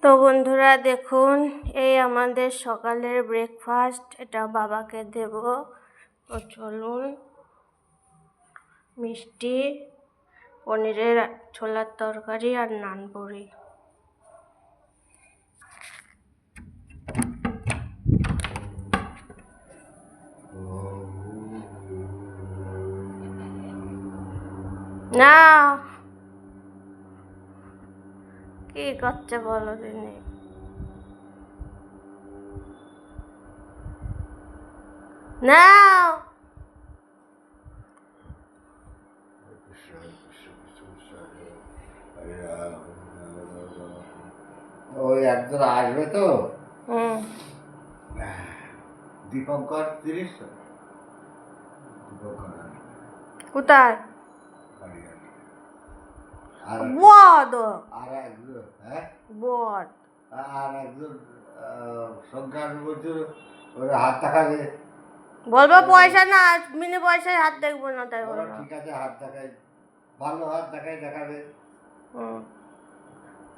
তো বন্ধুরা দেখুন, এই আমাদের সকালের ব্রেকফাস্ট, এটা বাবাকে দেব। তো চলুন, মিষ্টি, পনিরের ছোলার তরকারি আর নান পুরি। না কি করছে বলো দিনে? না ওই একজন আসবে তো দীপঙ্কর তিরিশ দীপঙ্কর কোথায়? আর বদ আর একজন বদ আর একজন সংখ্যা বলছিল ওরা হাত দেখাবে। বলবো পয়সা না, বিনা পয়সায় হাত দেখবো না, তাই বলবো। ঠিক আছে, হাত দেখাই, ভালো হাত দেখাবে।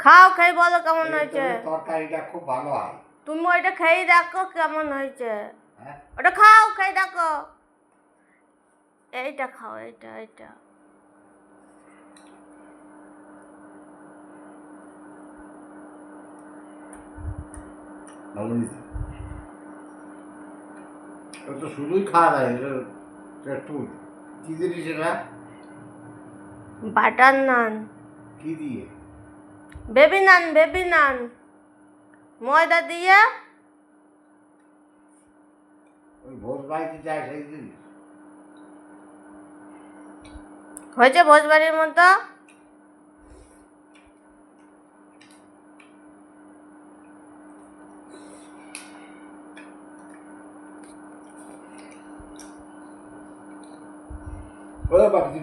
খাও, খেয়ে বলো কেমন হয়েছে। তরকারিটা খুব ভালো হয়। তুমি ওইটা খেয়ে দেখো কেমন হয়েছে। হ্যাঁ, ওটা খাও, খেয়ে দেখো। এইটা খাও, এইটা এইটা। ভালো হয়েছে। তো শুধুই খাওয়া যায়, একটু কি জিনিস এটা? বাটার নান। কি দিয়ে? বেবি নান, বেবি নান, ময়দা দিয়ে। ওই ভোজ বাড়িতে যায় সেই জিনিস। হয়েছে ভোজবাড়ির মতো। ওই বাকি